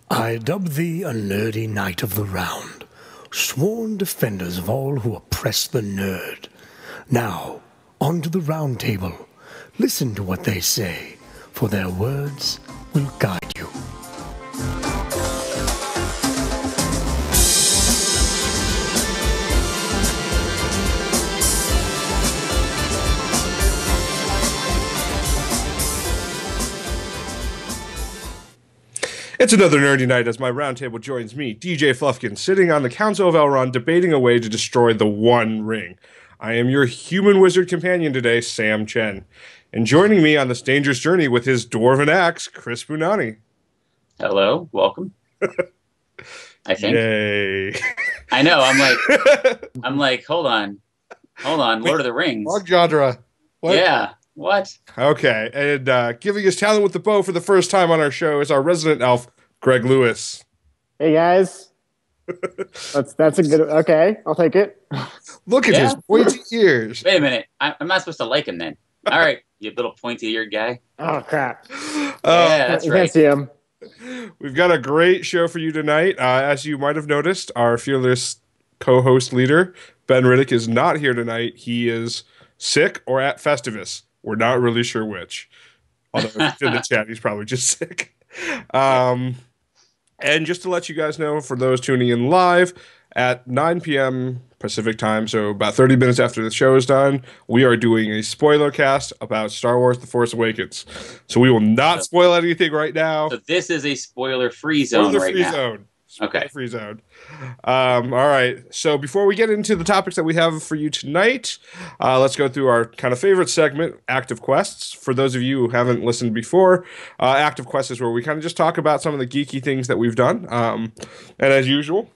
I dub thee a nerdy knight of the round, sworn defenders of all who oppress the nerd. Now, on to the round table. Listen to what they say, for their words will guide you. It's another nerdy night as my roundtable joins me, DJ Fluffkin, sitting on the Council of Elrond debating a way to destroy the One Ring. I am your human wizard companion today, Sam Chen. And joining me on this dangerous journey with his dwarven axe, Chris Bunani. Hello, welcome. I think. Yay. I know, I'm like, hold on, Lord of the Rings. Logjadra. What? Yeah, what? Okay, and giving his talent with the bow for the first time on our show is our resident elf, Greg Lewis. Hey guys, that's a good. Okay, I'll take it. Look at his pointy ears. Wait a minute, I'm not supposed to like him then. All right, you little pointy-eared guy. Oh crap! Yeah, that's You right. can't see him. We've got a great show for you tonight. As you might have noticed, our fearless co-host leader, Ben Riddick, is not here tonight. He is sick or at Festivus. We're not really sure which. Although in the chat, he's probably just sick. And just to let you guys know, for those tuning in live, at 9 p.m. Pacific time, so about 30 minutes after the show is done, we are doing a spoiler cast about Star Wars The Force Awakens. So we will not spoil anything right now. So this is a spoiler-free zone right now. Spoiler-free zone. All right. So before we get into the topics that we have for you tonight, let's go through our kind of favorite segment, Active Quests. For those of you who haven't listened before, Active Quests is where we kind of just talk about some of the geeky things that we've done. And as usual,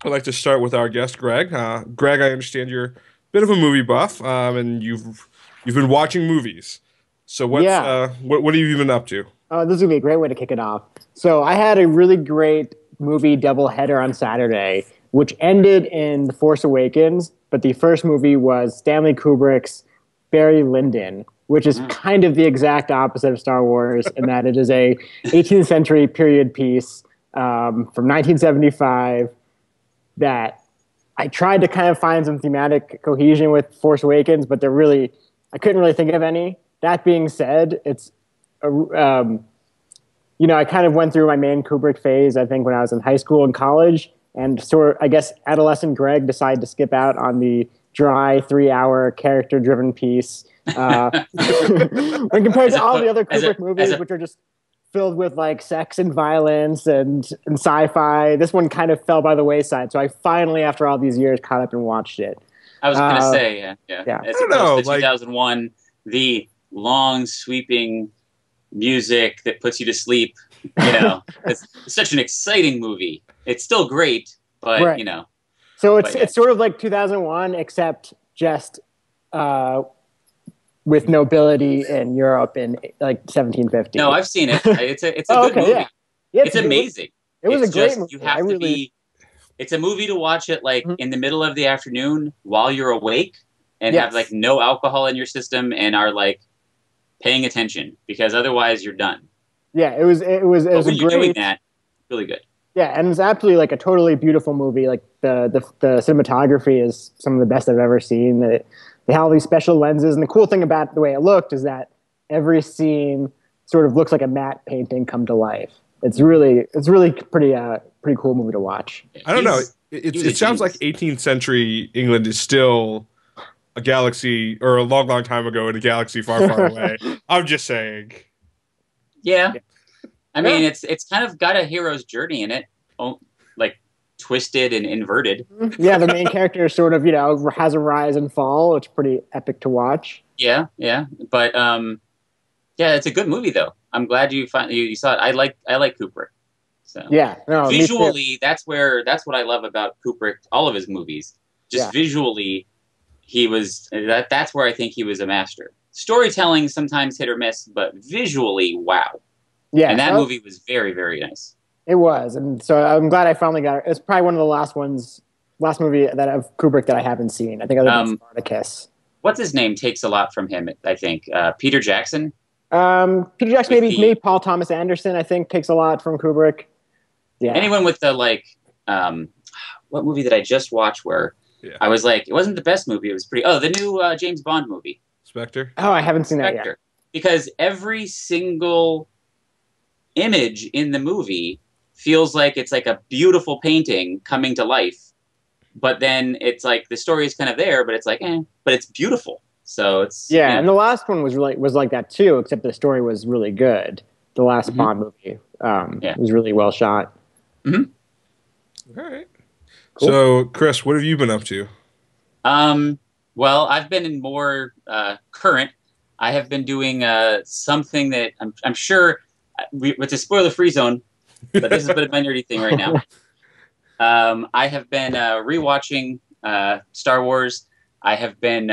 I'd like to start with our guest, Greg. Greg, I understand you're a bit of a movie buff, and you've been watching movies. So what have you been up to? This is gonna be a great way to kick it off. So I had a really great movie doubleheader on Saturday, which ended in The Force Awakens, but the first movie was Stanley Kubrick's Barry Lyndon, which is kind of the exact opposite of Star Wars in that it is a 18th century period piece from 1975 that I tried to kind of find some thematic cohesion with Force Awakens, but I couldn't really think of any. That being said, it's I kind of went through my main Kubrick phase, I think, when I was in high school and college, and I guess adolescent Greg decided to skip out on the dry 3-hour character-driven piece when compared to all the other Kubrick movies, which are just filled with like sex and violence and sci-fi. This one kind of fell by the wayside, so I finally, after all these years, caught up and watched it. I was going to say, yeah. As opposed to 2001, the long, sweeping music that puts you to sleep. It's such an exciting movie. It's still great, but right. So it's sort of like 2001, except just with nobility in Europe in like 1750. No, I've seen it. It's a good movie. Yeah, it's amazing. It was a great movie. You have to be. It's a movie to watch it like in the middle of the afternoon while you're awake and have like no alcohol in your system and are like paying attention, because otherwise you're done. Yeah, it was when you're doing that, really good. Yeah, and it's absolutely like a totally beautiful movie. Like the cinematography is some of the best I've ever seen. They have all these special lenses, and the cool thing about the way it looked is that every scene sort of looks like a matte painting come to life. It's really pretty cool movie to watch. I don't know. It sounds like 18th century England is still a galaxy, or a long, long time ago in a galaxy far, far away. I'm just saying. Yeah. I mean, it's kind of got a hero's journey in it, like twisted and inverted. Yeah, the main character sort of, has a rise and fall. It's pretty epic to watch. Yeah. But, it's a good movie, though. I'm glad you saw it. I like Kubrick. So yeah, no, visually, that's what I love about Kubrick, all of his movies. Just visually, that's where I think he was a master. Storytelling sometimes hit or miss, but visually, wow. Yeah, and that movie was very, very nice. It was, and so I'm glad I finally got it. It's probably one of the last movie of Kubrick that I haven't seen. I think other than Spartacus. What's his name takes a lot from him. I think Peter Jackson. Maybe Paul Thomas Anderson. I think takes a lot from Kubrick. Yeah. Anyone with the what movie did I just watch where I was like, it wasn't the best movie. It was pretty. Oh, the new James Bond movie, Spectre. Oh, I haven't seen that yet. Because every single image in the movie feels like it's like a beautiful painting coming to life, but then it's like the story is kind of there, but it's like, but it's beautiful. So it's and the last one was like that too, except the story was really good. The last Bond movie was really well shot. Mm-hmm. All right. Cool. So, Chris, what have you been up to? Well, I've been in more current. I have been doing something that I'm sure it's a spoiler-free zone, but this is a bit of my nerdy thing right now. I have been rewatching Star Wars. I have been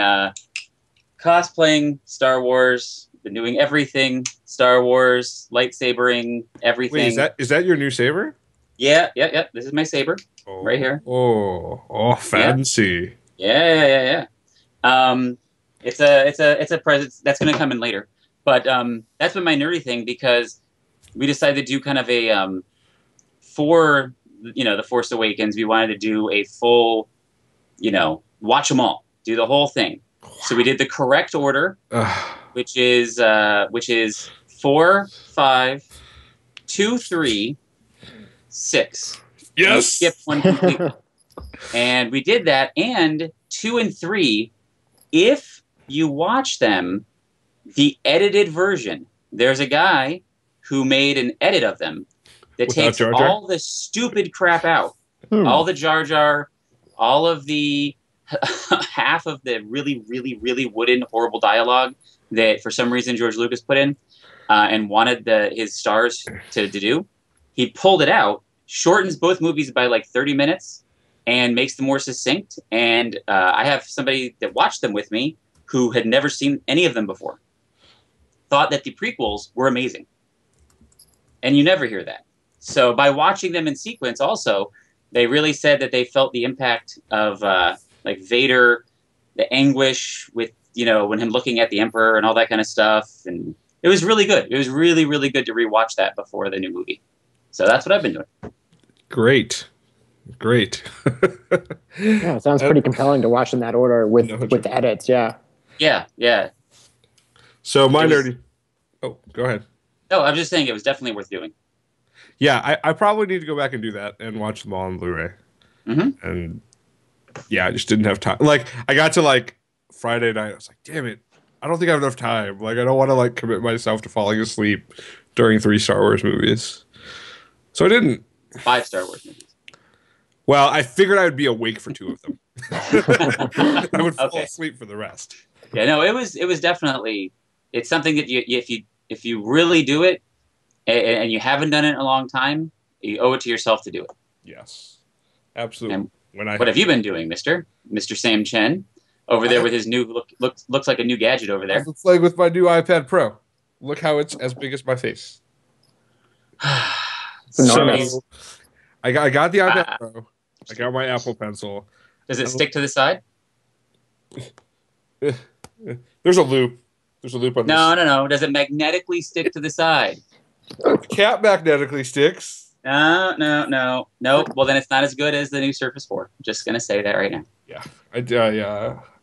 cosplaying Star Wars. Been doing everything Star Wars, lightsabering, everything. Wait, is that your new saber? Yeah. This is my saber right here. Oh, fancy. Yeah. It's a present that's going to come in later, but that's been my nerdy thing because we decided to do kind of a for the Force Awakens. We wanted to do a full, watch them all, do the whole thing. So we did the correct order, which is 4, 5, 2, 3, 6. Yes. We skipped one completely. And we did that, and 2 and 3, if you watch them, the edited version, there's a guy who made an edit of them that takes Jar Jar? all the stupid crap out. All the Jar Jar, all of the half of the really, really, really wooden, horrible dialogue that for some reason George Lucas put in and wanted his stars to do. He pulled it out, shortens both movies by like 30 minutes, and makes them more succinct. And I have somebody that watched them with me who had never seen any of them before. Thought that the prequels were amazing. And you never hear that. So by watching them in sequence also, they really said that they felt the impact of like Vader, the anguish with, when him looking at the Emperor and all that kind of stuff. And it was really good. It was really, really good to rewatch that before the new movie. So that's what I've been doing. Great. Yeah, it sounds pretty compelling to watch in that order with the edits. Yeah. So my nerdy. Oh, go ahead. No, I'm just saying it was definitely worth doing. Yeah, I probably need to go back and do that and watch them all on Blu-ray. Mm-hmm. And yeah, I just didn't have time. Like, I got to Friday night. I was like, damn it, I don't think I have enough time. Like, I don't want to commit myself to falling asleep during 3 Star Wars movies. So I didn't. 5 Star Wars movies. Well, I figured I would be awake for 2 of them. I would fall asleep for the rest. Yeah, no, it was definitely. It's something that if you really do it, and you haven't done it in a long time, you owe it to yourself to do it. Yes, absolutely. And what have you been doing, Mr. Sam Chen, over there with his new looks like a new gadget over there? It's like with my new iPad Pro. Look how it's as big as my face. Enormous. I got the iPad Pro. I got my Apple Pencil. Does it stick to the side? There's a loop. There's a loop on this. No. Does it magnetically stick to the side? The cap magnetically sticks. No. Well, then it's not as good as the new Surface 4. I'm just going to say that right now. Yeah.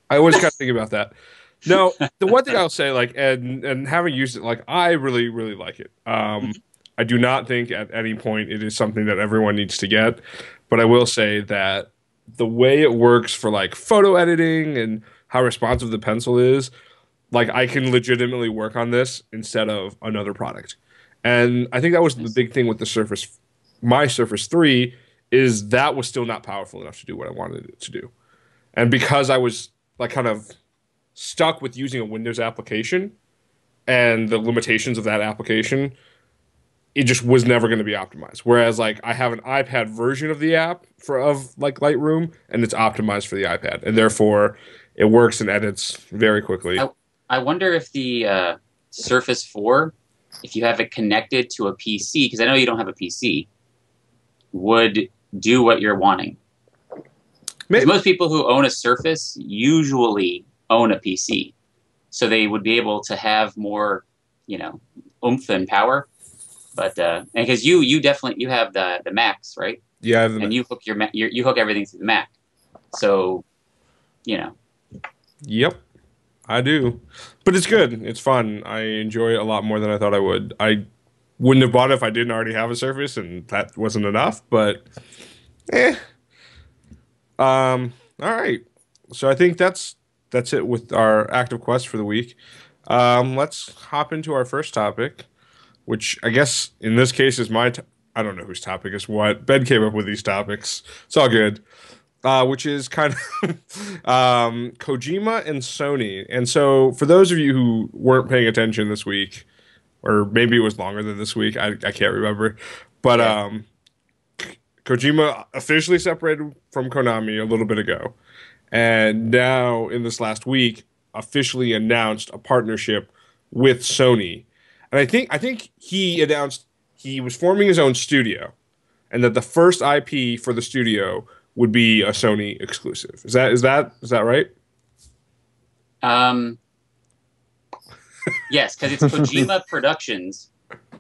I always kind of think about that. No, the one thing I'll say, and having used it, I really, really like it. I do not think at any point it is something that everyone needs to get, but I will say that the way it works for photo editing and how responsive the pencil is, I can legitimately work on this instead of another product. And I think that was the big thing with the Surface, my Surface 3, is that was still not powerful enough to do what I wanted it to do. And because I was kind of stuck with using a Windows application and the limitations of that application, it just was never going to be optimized. Whereas I have an iPad version of the app of Lightroom, and it's optimized for the iPad, and therefore it works and edits very quickly. I wonder if the Surface 4, if you have it connected to a PC, because I know you don't have a PC, would do what you're wanting. Most people who own a Surface usually own a PC, so they would be able to have more, oomph and power. But and because you definitely you have the Macs, right? Yeah, And you hook you hook everything through the Mac. So, you know. Yep, I do. But it's good. It's fun. I enjoy it a lot more than I thought I would. I wouldn't have bought it if I didn't already have a Surface, and that wasn't enough. But eh. All right. So I think that's it with our active quest for the week. Let's hop into our first topic, which I guess in this case is I don't know whose topic is what. Ben came up with these topics. It's all good. Which is kind of Kojima and Sony. And so for those of you who weren't paying attention this week, or maybe it was longer than this week, I can't remember. But Kojima officially separated from Konami a little bit ago. And now in this last week officially announced a partnership with Sony. And I think he announced he was forming his own studio and that the first IP for the studio would be a Sony exclusive. Is that right? Yes, because it's Kojima Productions.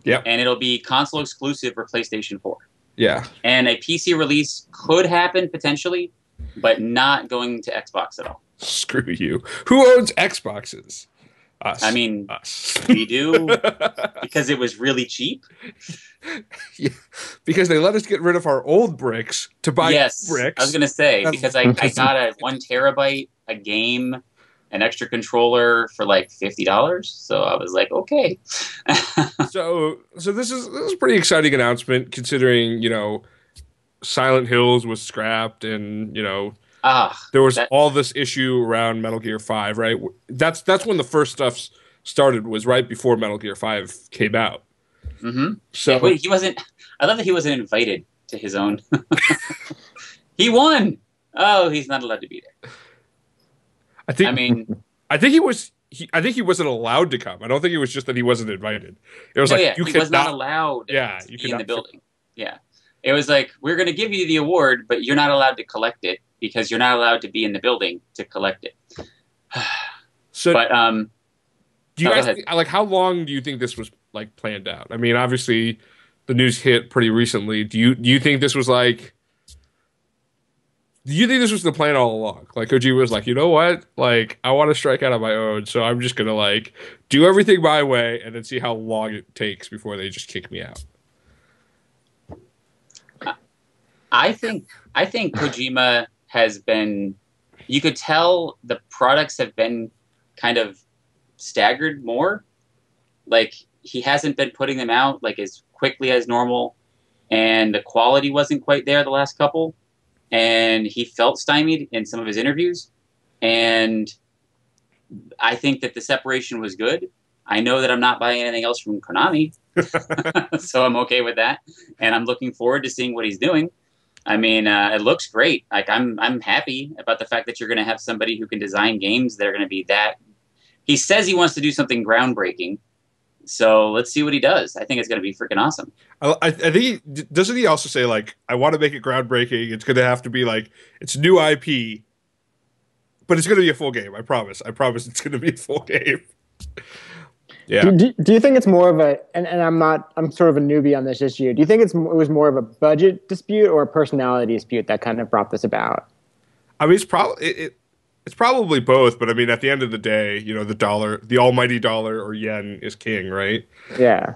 Yep. And it'll be console exclusive for PlayStation 4. Yeah. And a PC release could happen potentially, but not going to Xbox at all. Screw you. Who owns Xboxes? Us. I mean, us. We do because it was really cheap. Yeah, because they let us get rid of our old bricks to buy bricks. I was going to say, because I got a 1 terabyte, a game, an extra controller for like $50. So I was like, okay. So this is a pretty exciting announcement considering, Silent Hills was scrapped and, there was all this issue around Metal Gear 5, right? That's when the first stuff started, was right before Metal Gear 5 came out. Mm-hmm. So yeah, wait, he wasn't. I love that he wasn't invited to his own. He won. Oh, he's not allowed to be there. I think he was. I think he wasn't allowed to come. I don't think it was just that he wasn't invited. It was he was not allowed. Yeah, to be in the building. Yeah, it was like, we're going to give you the award, but you're not allowed to collect it because you're not allowed to be in the building to collect it. So, but do you guys like, how long do you think this was like planned out? I mean, obviously, the news hit pretty recently. Do you think this was like? Do you think this was the plan all along? Like Kojima was like, you know what? Like, I want to strike out on my own, so I'm just gonna like do everything my way and then see how long it takes before they just kick me out. I think Kojima has been. You could tell the products have been kind of staggered more. Like, he hasn't been putting them out like as quickly as normal, and the quality wasn't quite there the last couple. And he felt stymied in some of his interviews. And I think that the separation was good. I know that I'm not buying anything else from Konami, so I'm okay with that. And I'm looking forward to seeing what he's doing. I mean, it looks great. Like, I'm happy about the fact that you're going to have somebody who can design games that are going to be that. He says he wants to do something groundbreaking. So let's see what he does. I think it's going to be freaking awesome. I think doesn't he also say like, I want to make it groundbreaking. It's going to have to be like, it's new IP, but it's going to be a full game. I promise. I promise it's going to be a full game. Yeah. Do you think it's more of a, and I'm sort of a newbie on this issue. Do you think it was more of a budget dispute or a personality dispute that kind of brought this about? I mean, it's probably both, but I mean, at the end of the day, the dollar, the almighty dollar or yen is king, right? Yeah.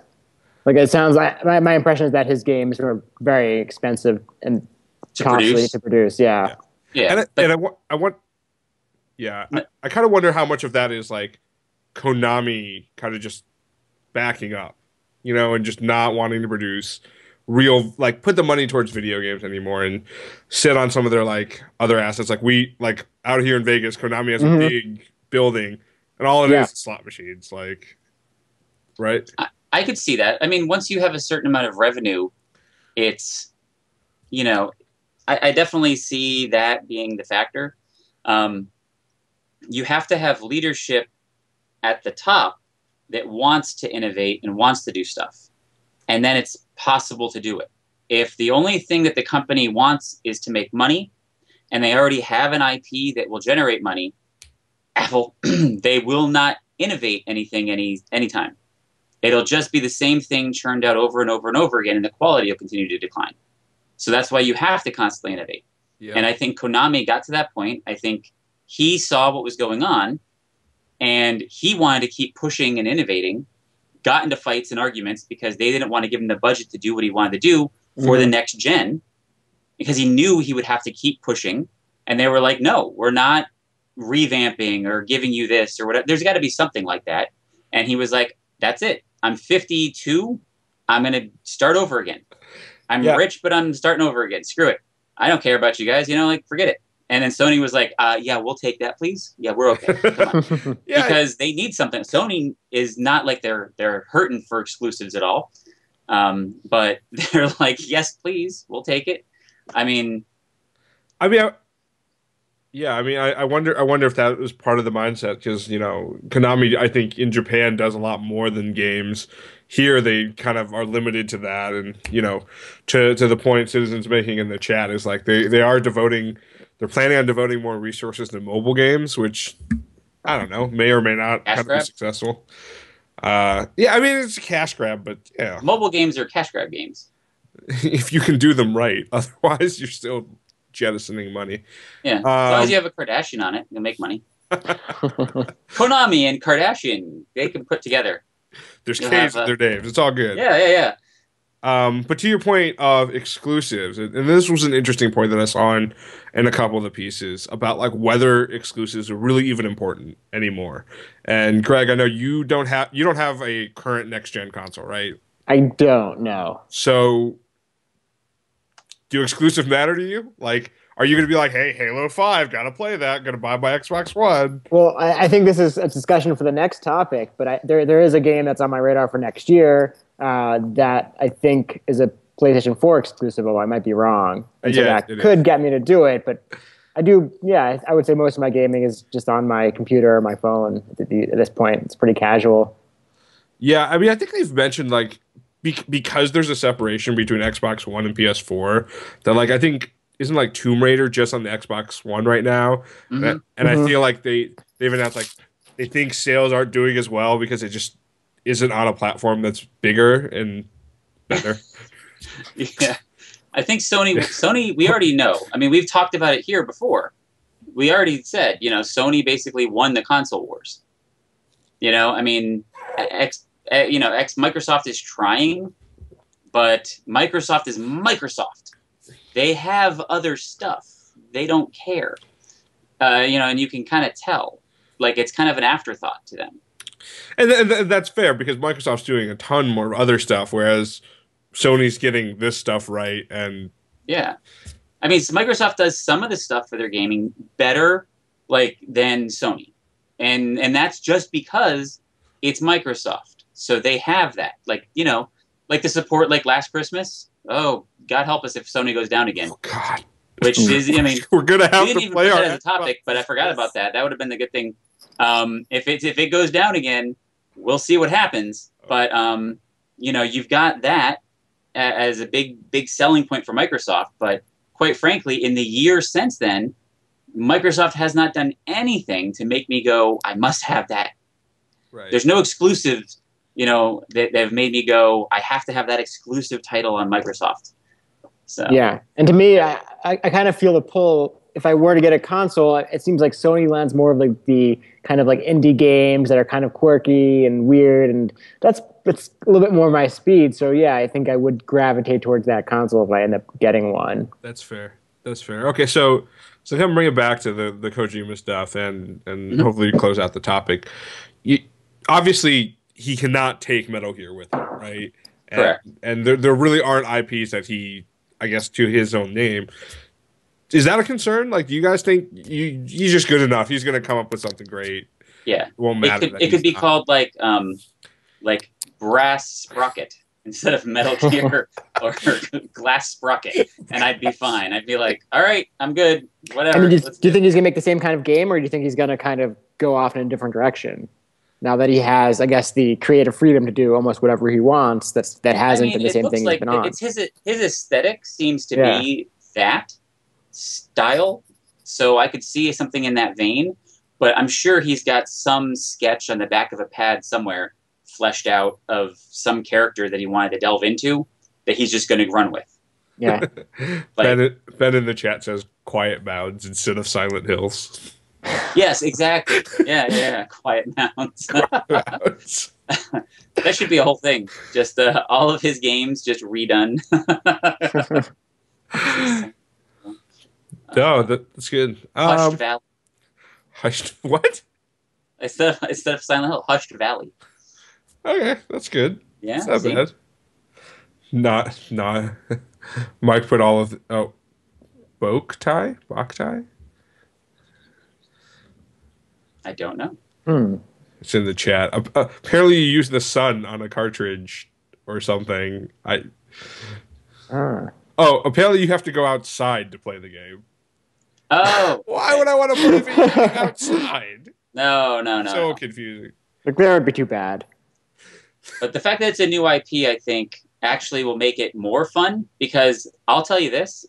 Like, it sounds like my impression is that his games were very expensive and costly to produce. Yeah. Yeah. And I kind of wonder how much of that is like Konami kind of just backing up, and just not wanting to produce real, like, put the money towards video games anymore and sit on some of their like other assets. Like out here in Vegas, Konami has a big building and all it is slot machines, like, right? I could see that. I mean, once you have a certain amount of revenue, it's, I definitely see that being the factor. You have to have leadership at the top that wants to innovate and wants to do stuff. And then it's possible to do it. If the only thing that the company wants is to make money, and they already have an IP that will generate money, Apple, they will not innovate anything anytime. It'll just be the same thing churned out over and over and over again, and the quality will continue to decline. So that's why you have to constantly innovate. Yeah. And I think Konami got to that point. I think he saw what was going on, and he wanted to keep pushing and innovating, got into fights and arguments because they didn't want to give him the budget to do what he wanted to do for the next gen, because he knew he would have to keep pushing. And they were like, no, we're not revamping or giving you this or whatever. There's got to be something like that. And he was like, that's it. I'm 52. I'm going to start over again. I'm rich, but I'm starting over again. Screw it. I don't care about you guys. You know, like, forget it. And then Sony was like, yeah, we'll take that, please. Yeah, we're okay. Come on. Because they need something. Sony is not like they're hurting for exclusives at all. But they're like, yes, please, we'll take it. I wonder if that was part of the mindset, because, you know, Konami, I think in Japan does a lot more than games. Here they kind of are limited to that, and, you know, to the point Citizen's making in the chat is like they're planning on devoting more resources to mobile games, which I don't know, may or may not kind of be successful. I mean, it's a cash grab, but yeah, mobile games are cash grab games if you can do them right. Otherwise, you're still jettisoning money. Yeah, as long as you have a Kardashian on it, you'll make money. Konami and Kardashian, they can put together. There's K's in their names. It's all good. Yeah. But to your point of exclusives, and this was an interesting point that I saw in a couple of the pieces about like whether exclusives are really even important anymore. And Greg, I know you don't have a current next gen console, right? I don't know. So do exclusive matter to you? Like, are you going to be like, hey, Halo 5, got to play that, going to buy my Xbox One? Well, I think this is a discussion for the next topic, but there is a game that's on my radar for next year that I think is a PlayStation 4 exclusive, although I might be wrong. And so that could get me to do it, but I would say most of my gaming is just on my computer or my phone at this point. It's pretty casual. Yeah, I mean, I think they've mentioned, like, because there's a separation between Xbox One and PS4, that, like, I think, isn't like Tomb Raider just on the Xbox One right now? And I feel like they've announced, like, they think sales aren't doing as well because it just isn't on a platform that's bigger and better. Yeah. I think Sony, we already know. I mean, we've talked about it here before. We already said, you know, Sony basically won the console wars. You know, I mean, Microsoft is trying, but Microsoft is Microsoft. They have other stuff. They don't care. You know, and you can kind of tell. Like, it's kind of an afterthought to them. And that's fair, because Microsoft's doing a ton more other stuff, whereas Sony's getting this stuff right. And yeah. I mean, Microsoft does some of the stuff for their gaming better, like, than Sony. And that's just because it's Microsoft. So they have that. Like, you know, like the support, like last Christmas. Oh, God help us if Sony goes down again. Oh, God. Which is, I mean, we're gonna have to play our as a topic, but I forgot about that. That would have been the good thing. If it goes down again, we'll see what happens. But you know, you've got that as a big selling point for Microsoft. But quite frankly, in the year since then, Microsoft has not done anything to make me go, I must have that. Right. There's no exclusives, you know, that have made me go, I have to have that exclusive title on Microsoft. So. Yeah, and to me, I kind of feel the pull. If I were to get a console, it seems like Sony lands more of like the kind of like indie games that are kind of quirky and weird, and that's a little bit more my speed. So yeah, I think I would gravitate towards that console if I end up getting one. That's fair. Okay, so come bring it back to the Kojima stuff, and hopefully close out the topic. Obviously, he cannot take Metal Gear with him, right? Correct. And there really aren't IPs that he, I guess, to his own name. Is that a concern? Like, do you guys think he's just good enough? He's going to come up with something great. Yeah, it won't matter. It could be called like Brass Sprocket instead of Metal Gear or Glass Sprocket, and I'd be fine. I'd be like, all right, I'm good. Whatever. I mean, do you think he's going to make the same kind of game, or do you think he's going to kind of go off in a different direction? Now that he has, I guess, the creative freedom to do almost whatever he wants, that hasn't been the same thing he's been on. It's his aesthetic seems to be that style, so I could see something in that vein. But I'm sure he's got some sketch on the back of a pad somewhere fleshed out of some character that he wanted to delve into that he's just going to run with. Yeah. Ben in the chat says Quiet Mounds instead of Silent Hills. Yes, exactly. Yeah. Quiet Mounds. Mounds. That should be a whole thing. Just all of his games just redone. No, that's good. Hushed Valley. Hushed what? Instead of Silent Hill, Hushed Valley. Okay, that's good. Yeah, it's not bad. Not. Mike put all of Boktai. I don't know. It's in the chat. Apparently, you use the sun on a cartridge or something. Oh, apparently you have to go outside to play the game. Oh, why would I want to play the game outside? No. So confusing. Like, that would be too bad. But the fact that it's a new IP, I think, actually will make it more fun, because I'll tell you this,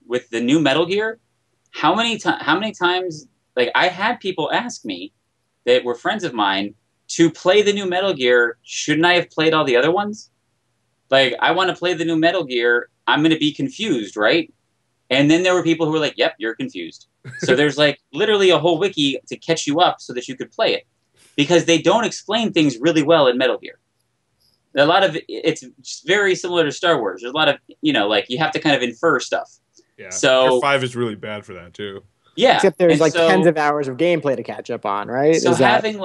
with the new Metal Gear, how many times, like, I had people ask me that were friends of mine, to play the new Metal Gear, shouldn't I have played all the other ones? Like, I want to play the new Metal Gear, I'm going to be confused, right? And then there were people who were like, yep, you're confused. So there's like literally a whole wiki to catch you up so that you could play it. Because they don't explain things really well in Metal Gear. A lot of it's very similar to Star Wars. There's a lot of, like, you have to kind of infer stuff. Yeah. So 5 is really bad for that too. Yeah. Except there's like tens of hours of gameplay to catch up on, right? So having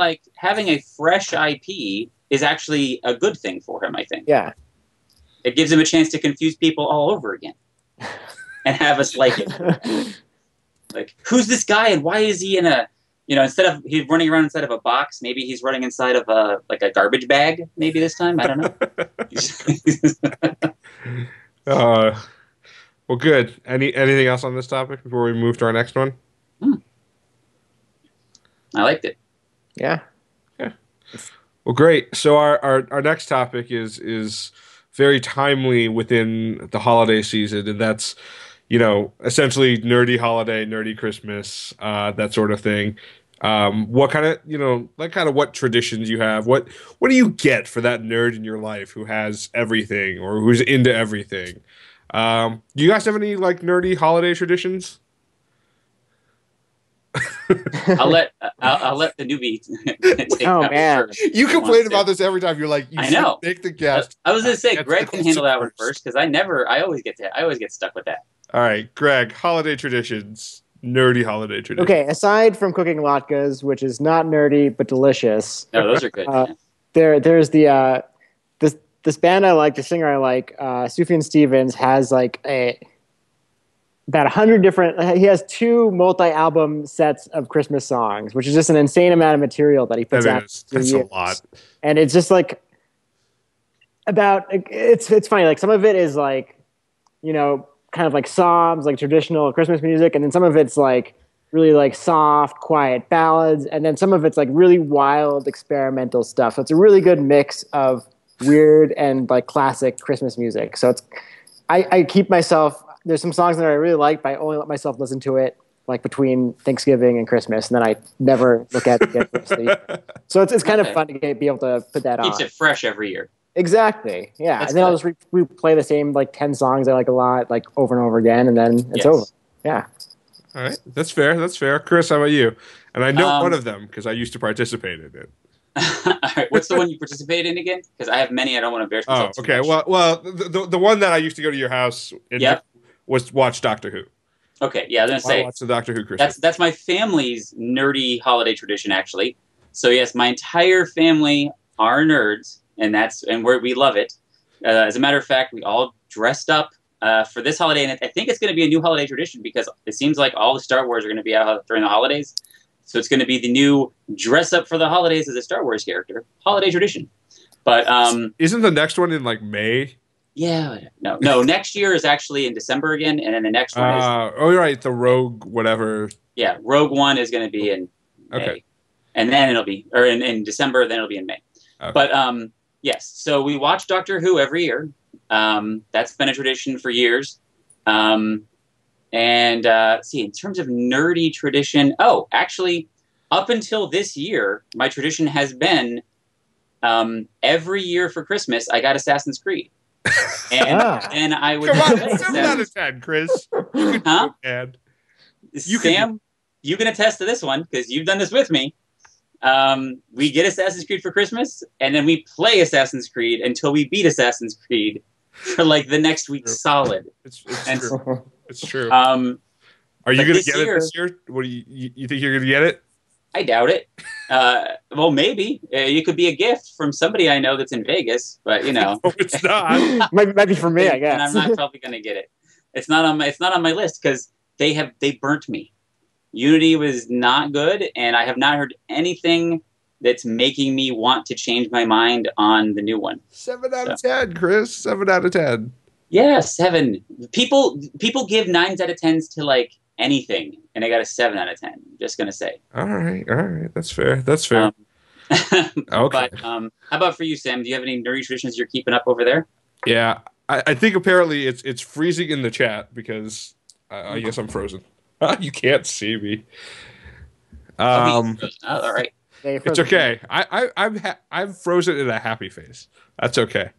a fresh IP is actually a good thing for him, I think. Yeah. It gives him a chance to confuse people all over again. And have us like it. Like, who's this guy and why is he in a, instead of he's running around inside of a box, maybe he's running inside of a garbage bag, maybe this time. I don't know. Well, good. Anything else on this topic before we move to our next one? I liked it. Yeah. Well, great. So our next topic is very timely within the holiday season, and that's, essentially nerdy holiday, nerdy Christmas, that sort of thing. What kind of, what traditions you have? What do you get for that nerd in your life who has everything or who's into everything? Do you guys have any nerdy holiday traditions? I'll let the newbie take Oh man, you complain about this every time. You're like, I know. Make the guest. I was gonna say Greg can handle that one first, because I always get stuck with that. All right, Greg, holiday traditions, nerdy holiday traditions. Okay, aside from cooking latkes, which is not nerdy but delicious. No, those are good. There's this band I like, the singer I like, Sufjan Stevens, has about 100 different. He has 2 multi-album sets of Christmas songs, which is just an insane amount of material that he puts out. That's a lot, and it's just it's funny. Some of it is kind of like psalms, like traditional Christmas music, and then some of it's really soft, quiet ballads, and then some of it's really wild experimental stuff. So it's a really good mix of weird and classic Christmas music. So I keep myself. There's some songs that I really like, but I only let myself listen to it between Thanksgiving and Christmas, and then I never look at it again for the rest of the year. So it's kind of fun to be able to put that on. Keeps it fresh every year. Exactly. Yeah. That's and then good. I'll just replay the same 10 songs I like a lot, over and over again, and then it's over. Yeah. All right. That's fair. Chris, how about you? And I know one of them because I used to participate in it. All right. What's the one you participate in again? Because I have many. I don't want to embarrass myself. Oh, okay. Well, the one that I used to go to your house and was watch Doctor Who. Okay. Yeah, I was gonna say watch the Doctor Who Christmas. That's my family's nerdy holiday tradition, actually. So yes, my entire family are nerds, and we love it. As a matter of fact, we all dressed up for this holiday, and I think it's going to be a new holiday tradition because it seems like all the Star Wars are going to be out during the holidays. So it's going to be the new dress up for the holidays as a Star Wars character holiday tradition. But isn't the next one in May? Yeah, no. Next year is actually in December again, and then the next one is. Oh, you're right. The Rogue, whatever. Yeah, Rogue One is going to be in May, okay, and then it'll be in December. Then it'll be in May. Okay. But yes, so we watch Doctor Who every year. That's been a tradition for years. And in terms of nerdy tradition, actually, up until this year, my tradition has been every year for Christmas, I got Assassin's Creed. And I would Come on, play 7 out of 10, Chris. You can Huh? do it, man. Sam, you can attest to this one because you've done this with me. We get Assassin's Creed for Christmas, and then we play Assassin's Creed until we beat Assassin's Creed for like the next week solid. It's true. It's true. Are you going to get it this year? What do you think you're going to get it? I doubt it. Well, maybe it could be a gift from somebody I know that's in Vegas, but you know, No, it's not. might be for me, I guess. And I'm not probably going to get it. It's not on my list because they burnt me. Unity was not good, and I have not heard anything that's making me want to change my mind on the new one. 7 out of 10, Chris. 7 out of 10. Yeah, 7. People give 9s out of 10s to like anything, and I got a 7 out of 10. Just gonna say. All right. That's fair. Okay. But how about for you, Sam? Do you have any nerdy traditions you're keeping up over there? Yeah, I think apparently it's freezing in the chat because I guess I'm frozen. You can't see me. All right. It's okay. I've frozen in a happy face. That's okay.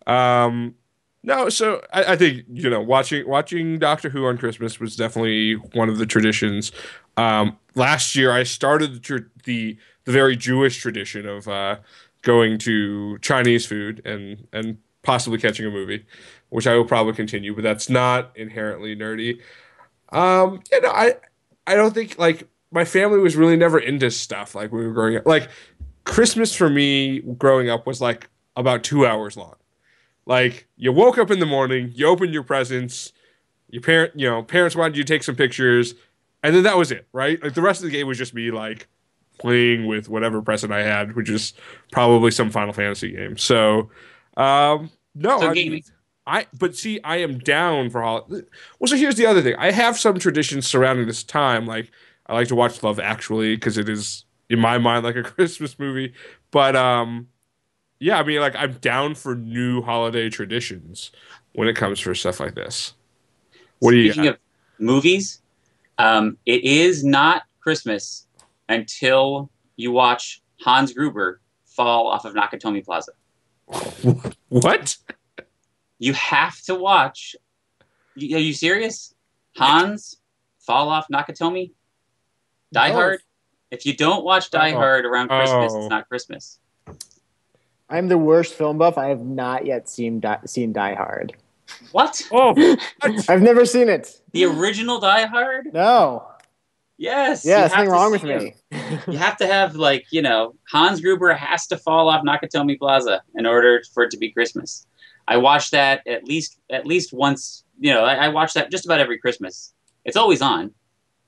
No, so I think watching Doctor Who on Christmas was definitely one of the traditions. Last year I started the very Jewish tradition of going to Chinese food and possibly catching a movie, which I will probably continue, but that's not inherently nerdy. I don't think like my family was really never into stuff like we were growing up. Like Christmas for me growing up was like about 2 hours long. Like you woke up in the morning, you opened your presents, parents wanted you to take some pictures, and then that was it, right? Like the rest of the game was just me like playing with whatever present I had, which is probably some Final Fantasy game. So, no, but see, I am down for holiday. Well, so here's the other thing. I have some traditions surrounding this time. Like I like to watch Love Actually because it is in my mind like a Christmas movie. But yeah, I mean, like I'm down for new holiday traditions when it comes for stuff like this. Speaking of movies, it is not Christmas until you watch Hans Gruber fall off of Nakatomi Plaza. What? You have to watch. Are you serious? Hans fall off Nakatomi? Die Hard? If you don't watch Die Hard around Christmas, it's not Christmas. I'm the worst film buff. I have not yet seen Die Hard. What? Oh, I've never seen it. The original Die Hard? No. Yes. Yeah, something wrong with me. You have to have Hans Gruber has to fall off Nakatomi Plaza in order for it to be Christmas. I watch that at least once. I watch that just about every Christmas. It's always on.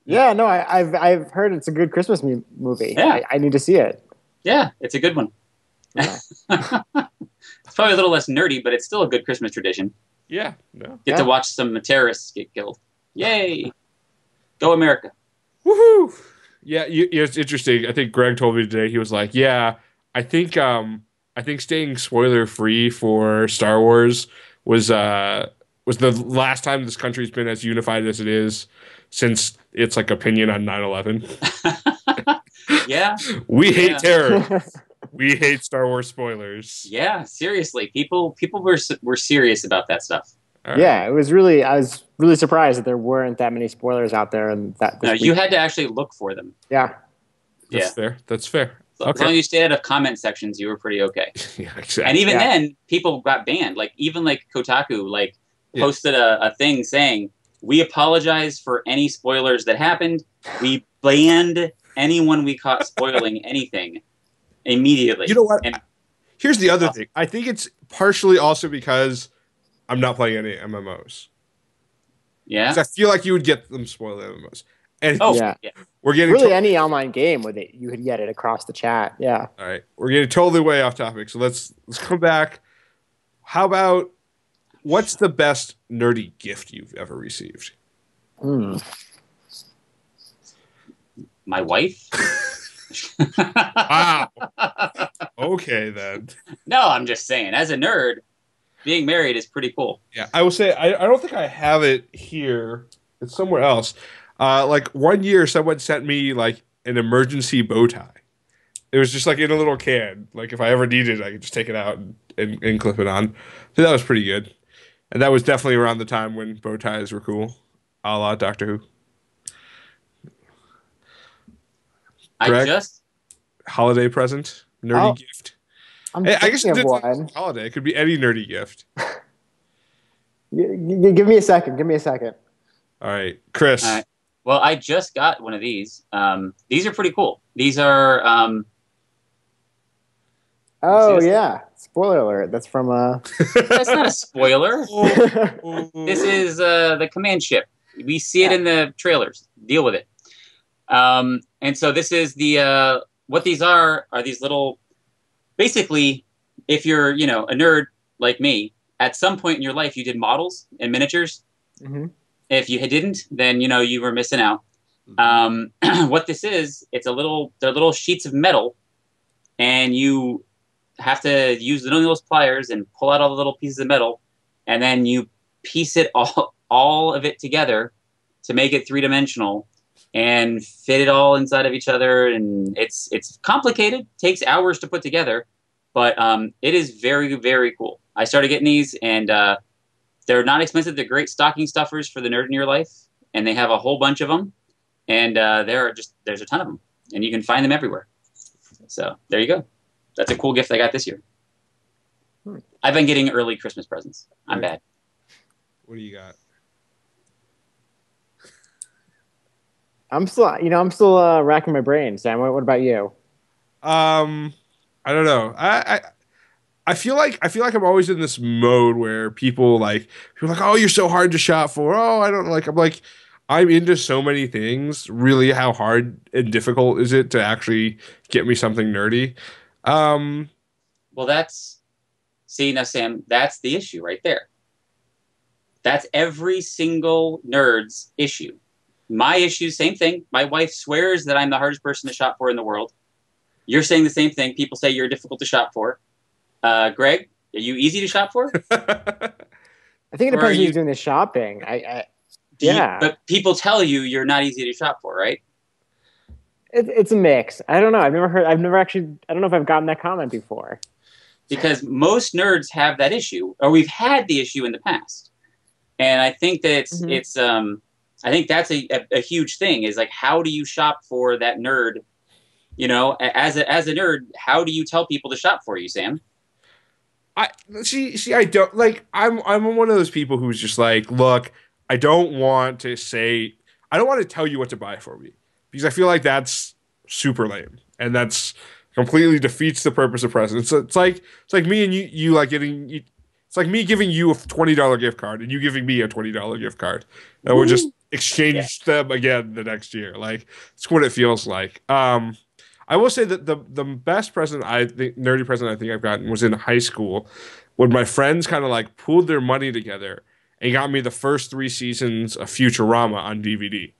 Yeah, no, I've heard it's a good Christmas movie. Yeah. I need to see it. Yeah, it's a good one. Yeah. It's probably a little less nerdy, but it's still a good Christmas tradition. Yeah. No. Get to watch some terrorists get killed. Yay! Go America! Woohoo! Yeah, it's interesting. I think Greg told me today. He was like, "Yeah, I think staying spoiler free for Star Wars was the last time this country's been as unified as it is since its like opinion on 9/11." Yeah, we hate terror. We hate Star Wars spoilers. Yeah, seriously, people were serious about that stuff. Right. Yeah, I was really surprised that there weren't that many spoilers out there, and you had to actually look for them. Yeah, That's fair. Okay. As long as you stayed out of comment sections, you were pretty okay. Yeah, exactly. And even then, people got banned. Like even Kotaku posted a thing saying, "We apologize for any spoilers that happened. We banned anyone we caught spoiling anything immediately." You know what? Here's the other thing. I think it's partially also because I'm not playing any MMOs. Yeah. I feel like you would get them spoiled MMOs. And we're getting really any online game with it, you could get it across the chat. Yeah. All right, we're getting totally way off topic. So let's come back. How about what's the best nerdy gift you've ever received? My wife. Wow. Okay then. No, I'm just saying. As a nerd, being married is pretty cool. Yeah, I will say I don't think I have it here. It's somewhere else. Like one year, someone sent me like an emergency bow tie, It was just like in a little can. Like if I ever needed it, I could just take it out and clip it on. So that was pretty good. And that was definitely around the time when bow ties were cool, a la Doctor Who. I Greg, just holiday present, nerdy gift. I'm I guess thinking it of did one. holiday. It could be any nerdy gift. Give me a second. Give me a second. All right, Chris. all right. Well, I just got one of these. These are pretty cool. These are Oh See this? yeah! Spoiler alert. That's from that's not a spoiler. Oh. This is the command ship. We see it in the trailers. Deal with it. And so this is the what these are these little. Basically, if you're a nerd like me, at some point in your life you did models and miniatures. Mm-hmm. If you didn't, then you were missing out. What this is, they're little sheets of metal, and you have to use the nose pliers and pull out all the little pieces of metal, and then you piece it all of it together to make it three-dimensional and fit it all inside of each other. And it's complicated, takes hours to put together, but it is very, very cool. I started getting these, and they're not expensive. They're great stocking stuffers for the nerd in your life, and they have a whole bunch of them, and there's a ton of them, and you can find them everywhere. So there you go. That's a cool gift I got this year. I've been getting early Christmas presents. I'm bad. What do you got? I'm still racking my brain. Sam, what about you? I don't know. I feel like I'm always in this mode where people are like, oh, you're so hard to shop for. Oh, I don't like. I'm like, I'm into so many things. Really, how hard and difficult is it to actually get me something nerdy? Well, now, Sam, that's the issue right there. That's every single nerd's issue. My issue, same thing. My wife swears that I'm the hardest person to shop for in the world. You're saying the same thing. People say you're difficult to shop for. Greg, are you easy to shop for? I think it depends who's doing the shopping. But people tell you you're not easy to shop for, right? It's a mix. I don't know. I don't know if I've gotten that comment before. Because most nerds have that issue, or we've had the issue in the past. And I think that I think that's a huge thing, is like, how do you shop for that nerd? As a nerd, how do you tell people to shop for you, Sam? I don't like. I'm one of those people who's just like, look, I don't want to tell you what to buy for me, because I feel like that's super lame, and that's completely defeats the purpose of presents. It's like me and you like getting. It's like me giving you a $20 gift card and you giving me a $20 gift card, and we'll just exchange them again the next year. Like, it's what it feels like. I will say that the best present nerdy present I think I've gotten was in high school, when my friends kind of like pooled their money together and got me the first 3 seasons of Futurama on DVD.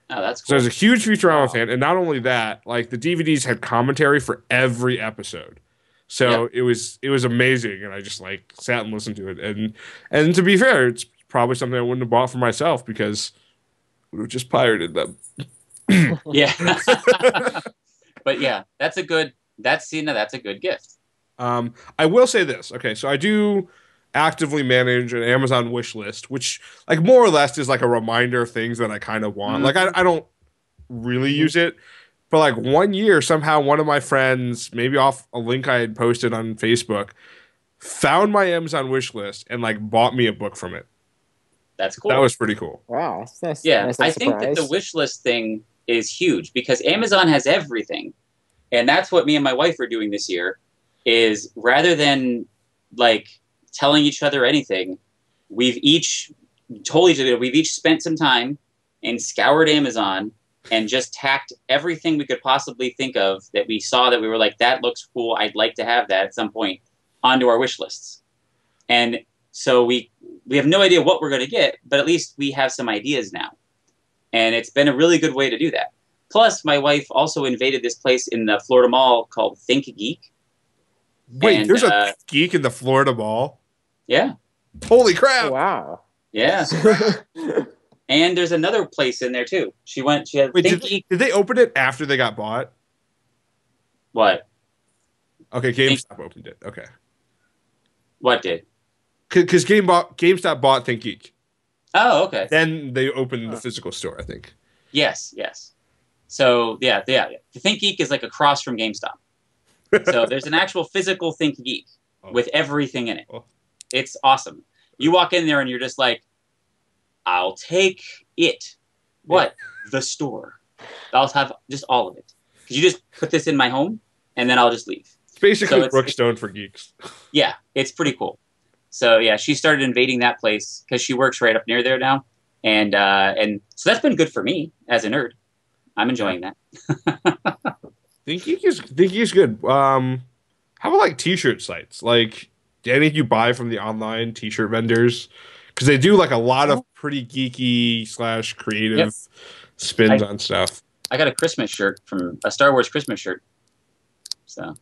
Oh, that's cool. So I was a huge Futurama fan, and not only that, like the DVDs had commentary for every episode. So it was amazing, and I just like sat and listened to it. And to be fair, it's probably something I wouldn't have bought for myself, because I would have just pirated them. Yeah. But yeah, that's a good gift. I will say this. Okay, so I do actively manage an Amazon wish list, which like more or less is like a reminder of things that I kind of want. Like I don't really use it, but like one year somehow one of my friends, maybe off a link I had posted on Facebook, found my Amazon wish list and like bought me a book from it. That's cool. That was pretty cool. Wow. That's I think that the wish list thing is huge, because Amazon has everything. And that's what me and my wife are doing this year, is rather than like telling each other anything, we've each told each other, we've each spent some time and scoured Amazon and just tacked everything we could possibly think of that we saw that we were like, that looks cool, I'd like to have that at some point, onto our wish lists. And so we have no idea what we're going to get, but at least we have some ideas now. And it's been a really good way to do that. Plus, my wife also invaded this place in the Florida Mall called ThinkGeek. Wait, there's a geek in the Florida Mall? Yeah. Holy crap! Oh, wow. Yeah. And there's another place in there too. She had ThinkGeek. Did they open it after they got bought? What? Okay, GameStop opened it. Okay. What did? Because GameStop bought ThinkGeek. Oh, okay. Then they opened the physical store, I think. Yes, yes. So yeah. The ThinkGeek is like across from GameStop. So there's an actual physical ThinkGeek with everything in it. It's awesome. You walk in there and you're just like, I'll take it. What? Yeah. The store. I'll have just all of it. Could you just put this in my home and then I'll just leave? It's basically Brookstone for geeks. Yeah, it's pretty cool. So yeah, she started invading that place because she works right up near there now, and so that's been good for me as a nerd. I'm enjoying that. ThinkGeek is good. How about like T-shirt sites? Like, do any of you buy from the online T-shirt vendors? Because they do like a lot of pretty geeky / creative spins on stuff. I got a Christmas shirt from a Star Wars Christmas shirt. So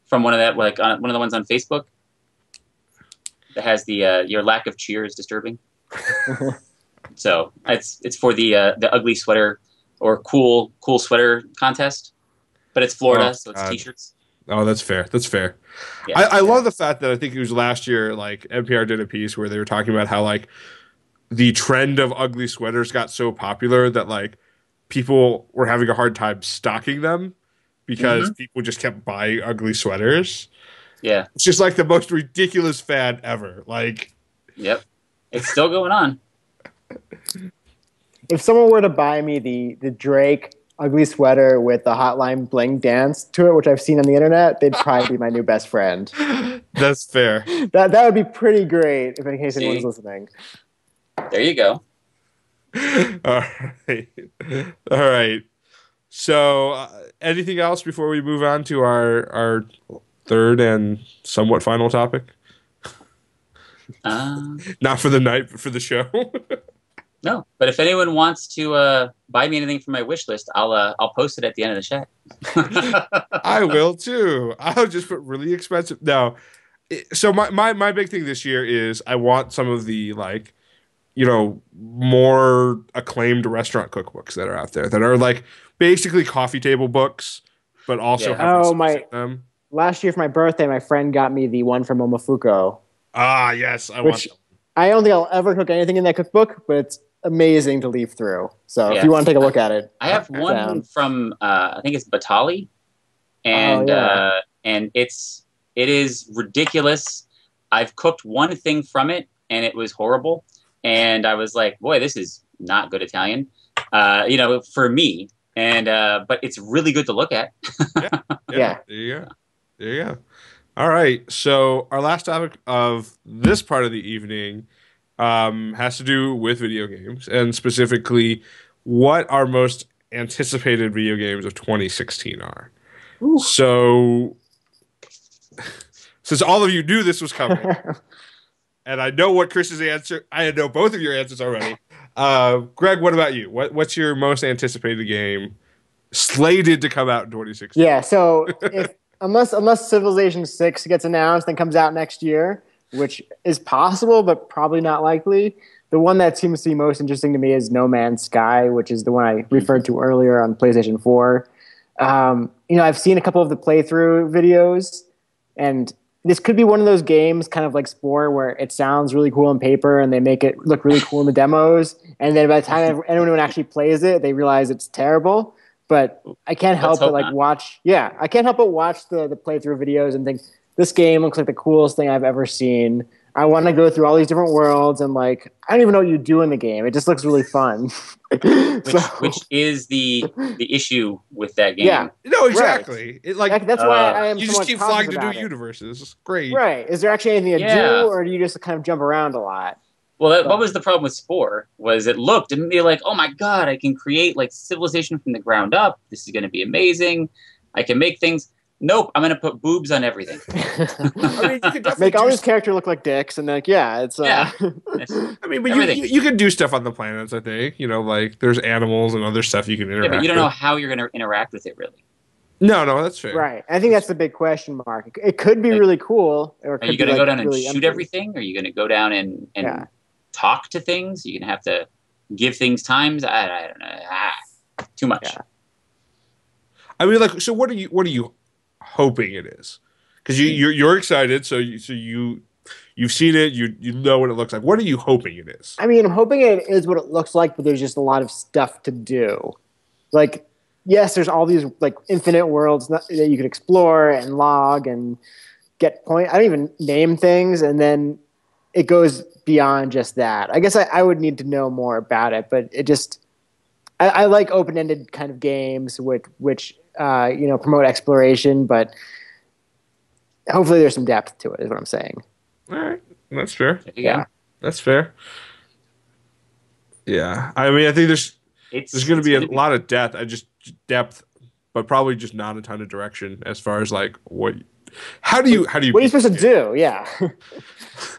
from one of that, like one of the ones on Facebook that has the your lack of cheer is disturbing. So it's for the ugly sweater or cool sweater contest, but it's Florida, so it's T-shirts. Oh, that's fair. That's fair. Yeah, I love the fact that I think it was last year, like NPR did a piece where they were talking about how like the trend of ugly sweaters got so popular that like people were having a hard time stocking them because people just kept buying ugly sweaters. Yeah. It's just like the most ridiculous fad ever. Like, yep. It's still going on. If someone were to buy me the Drake ugly sweater with the Hotline Bling dance to it, which I've seen on the internet, they'd probably be my new best friend. That's fair. That would be pretty great, if in case anyone's listening. There you go. All right. So, anything else before we move on to our third and somewhat final topic? Not for the night, but for the show. No, but if anyone wants to buy me anything from my wish list, I'll post it at the end of the chat. I will too. I'll just put really expensive. No, so my big thing this year is I want some of the like, more acclaimed restaurant cookbooks that are out there that are like basically coffee table books, but also have them. Last year for my birthday, my friend got me the one from Momofuku. Ah, yes, I don't think I'll ever cook anything in that cookbook, but it's amazing to leaf through. So if you want to take a look at it, I have one from I think it's Batali, and and it is ridiculous. I've cooked one thing from it, and it was horrible. And I was like, boy, this is not good Italian, for me. And but it's really good to look at. Yeah. There you go. All right. So our last topic of this part of the evening has to do with video games, and specifically what our most anticipated video games of 2016 are. Ooh. So since all of you knew this was coming, and I know what Chris's answer, I know both of your answers already. Greg, what about you? What's your most anticipated game slated to come out in 2016? Yeah, so unless Civilization 6 gets announced and comes out next year, which is possible but probably not likely, the one that seems to be most interesting to me is No Man's Sky, which is the one I referred to earlier on PlayStation 4. I've seen a couple of the playthrough videos, and this could be one of those games, kind of like Spore, where it sounds really cool on paper and they make it look really cool in the demos, and then by the time anyone actually plays it, they realize it's terrible. But I can't help but watch the playthrough videos and think this game looks like the coolest thing I've ever seen. I want to go through all these different worlds and I don't even know what you do in the game. It just looks really fun. Which is the issue with that game. Yeah, no, exactly. Right. That's why I am. You just keep flying to new universes. It's great. Right? Is there actually anything to do, or do you just kind of jump around a lot? Well, what was the problem with Spore? Was it looked and be like, oh my god, I can create civilization from the ground up. This is going to be amazing. I can make things. Nope, I'm going to put boobs on everything. You could make all these characters look like dicks, and it's. Yeah. I mean, but you can do stuff on the planets. I think there's animals and other stuff you can interact. Yeah, but you don't know how you're going to interact with it, really. No, that's fair. Right, I think that's the big question mark. It could be really cool. Or are you going to go down and shoot everything? Are you going to go down and talk to things? You're going to have to give things times. I don't know. Too much. Yeah. I mean, so what are you hoping it is? Because you're excited, so you've seen it, you know what it looks like. What are you hoping it is? I mean, I'm hoping it is what it looks like, but there's just a lot of stuff to do. Like, yes, there's all these like infinite worlds that you can explore and log and get point. I don't even name things, and then it goes beyond just that. I guess I would need to know more about it, but it just I like open-ended kind of games which promote exploration, but hopefully there's some depth to it. Is what I'm saying. All right, that's fair. Yeah. That's fair. Yeah, I mean, I think there's going to be a lot of depth, but probably just not a ton of direction as far as like how do you what are you supposed to do? Yeah.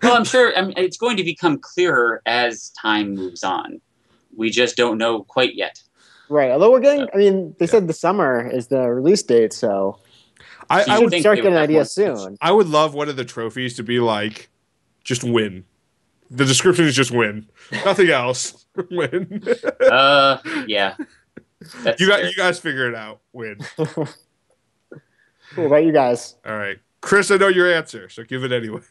Well, I'm sure it's going to become clearer as time moves on. We just don't know quite yet. Right. Although we're getting, I mean, they said the summer is the release date, so I would start getting an idea soon. I would love one of the trophies to be like, just win. The description is just win. Nothing else. Win. Yeah. You guys figure it out. Win. Cool, about you guys. All right. Chris, I know your answer, so give it anyway.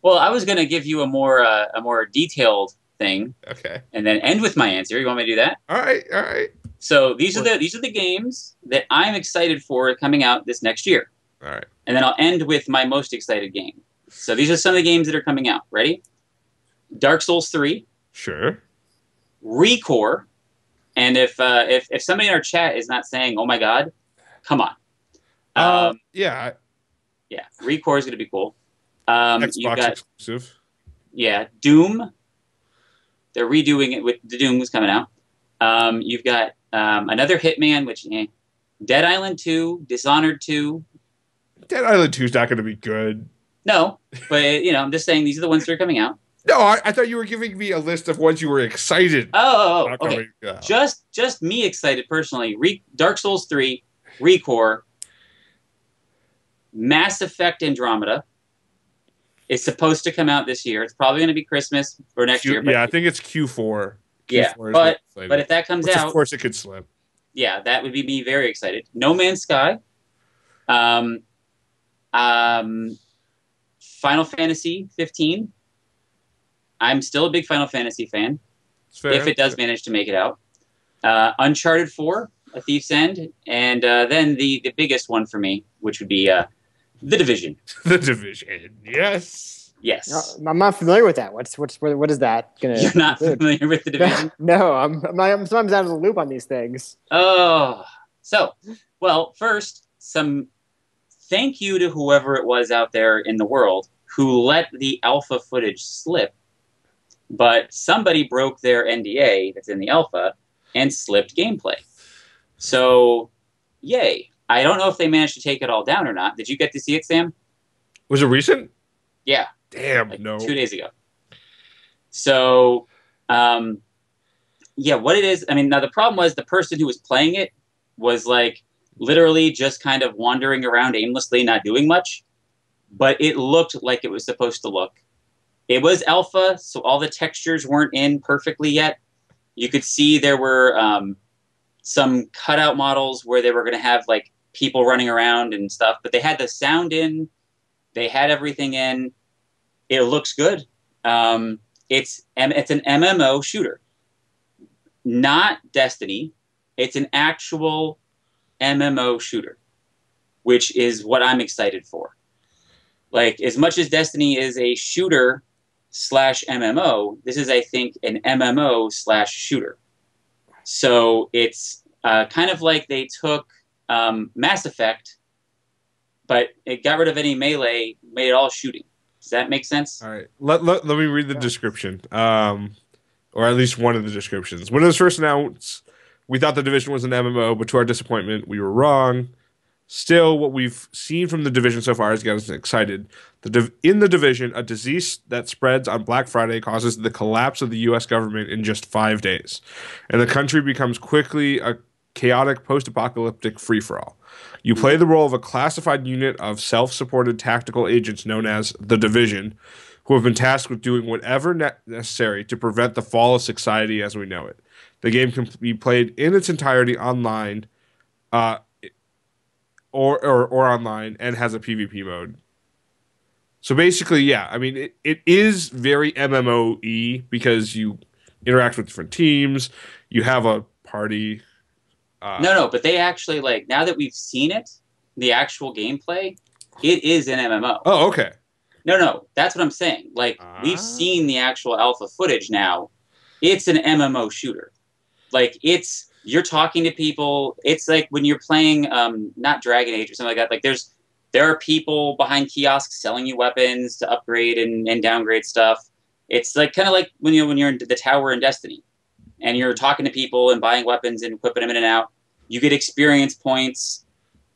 Well, I was going to give you a more detailed thing. Okay. And then end with my answer. You want me to do that? All right. So these are the games that I'm excited for coming out this next year. All right. And then I'll end with my most excited game. So these are some of the games that are coming out. Ready? Dark Souls 3. Sure. Recore. And if somebody in our chat is not saying, "Oh my God," come on. Yeah. Yeah. Recore is going to be cool. Xbox exclusive. Yeah. Doom. They're redoing it with the Doom was coming out. You've got another Hitman, which Dead Island 2, Dishonored 2. Dead Island 2 is not going to be good. No, but I'm just saying these are the ones that are coming out. No, I thought you were giving me a list of ones you were excited. Oh, okay. Just me excited personally. Dark Souls 3, Recore, Mass Effect Andromeda. It's supposed to come out this year. It's probably going to be Christmas or next year. Yeah, I think it's Q4. Yeah, but if that comes out, of course it could slip. Yeah, that would be me very excited. No Man's Sky. Final Fantasy 15. I'm still a big Final Fantasy fan. If it does manage to make it out. Uncharted 4, A Thief's End, and then the biggest one for me, which would be The Division. The Division, yes. Yes. I'm not familiar with that. What is that gonna? You're not familiar with The Division? No, I'm sometimes out of the loop on these things. Oh, well, first, some thank you to whoever it was out there in the world who let the alpha footage slip, but somebody broke their NDA that's in the alpha and slipped gameplay. So, yay. I don't know if they managed to take it all down or not. Did you get to see it, Sam? Was it recent? Yeah. Damn, like no. 2 days ago. So, what it is, now the problem was the person who was playing it was like literally just kind of wandering around aimlessly, not doing much, but it looked like it was supposed to look. It was alpha, so all the textures weren't in perfectly yet. You could see there were some cutout models where they were going to have like people running around and stuff, but they had the sound in, they had everything in. It looks good. It's an MMO shooter, not Destiny. It's an actual MMO shooter, which is what I'm excited for. Like, as much as Destiny is a shooter / MMO, this is, I think, an MMO / shooter. So it's kind of like they took Mass Effect, but it got rid of any melee, made it all shooting. Does that make sense? All right. Let me read the description, or at least one of the descriptions. When it was first announced, we thought The Division was an MMO, but to our disappointment, we were wrong. Still, what we've seen from The Division so far has got us excited. In The Division, a disease that spreads on Black Friday causes the collapse of the U.S. government in just 5 days, and the country becomes quickly a chaotic post-apocalyptic free-for-all. You play the role of a classified unit of self-supported tactical agents known as The Division, who have been tasked with doing whatever necessary to prevent the fall of society as we know it. The game can be played in its entirety online, or online, and has a PvP mode. So basically, yeah, I mean, it is very MMO-y because you interact with different teams. You have a party. No, but they actually like now that we've seen it, the actual gameplay, it is an MMO. Oh, okay. No, that's what I'm saying. Like we've seen the actual alpha footage now. It's an MMO shooter. Like you're talking to people. It's like when you're playing not Dragon Age or something like that. Like there are people behind kiosks selling you weapons to upgrade and downgrade stuff. It's like kind of like when you're in the tower in Destiny and you're talking to people and buying weapons and equipping them in and out. You get experience points.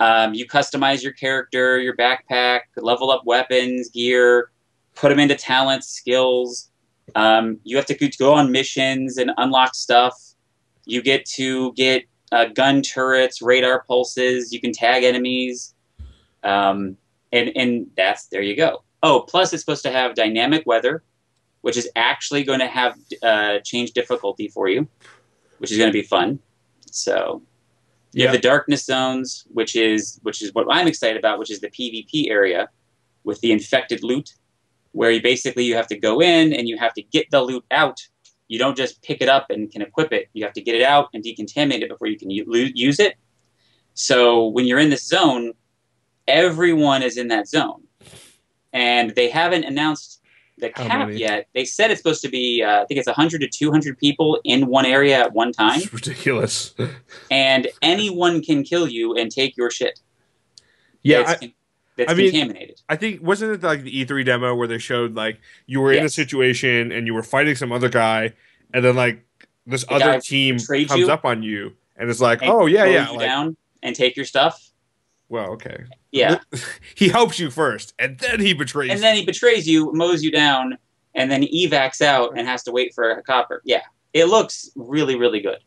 You customize your character, your backpack, level up weapons, gear, put them into talents, skills. You have to go on missions and unlock stuff. You get to get gun turrets, radar pulses. You can tag enemies. And there you go. Oh, plus it's supposed to have dynamic weather, which is actually going to have change difficulty for you, which is going to be fun. So you have the darkness zones, which is what I'm excited about, which is the PvP area with the infected loot, where you have to go in and you have to get the loot out. You don't just pick it up and can equip it. You have to get it out and decontaminate it before you can use it. So when you're in this zone, everyone is in that zone. And they haven't announced the cap yet. They said it's supposed to be, I think it's 100 to 200 people in one area at one time. It's ridiculous. And anyone can kill you and take your shit. Yeah, that's contaminated. I think, wasn't it like the E3 demo where they showed like you were in a situation and you were fighting some other guy, and then like this other team comes up on you and it's like, oh yeah, you down and take your stuff. Well, okay. Yeah. He helps you first, and then he betrays you. And then he betrays you, mows you down, and then evacs out and has to wait for a copper. Yeah. It looks really, really good.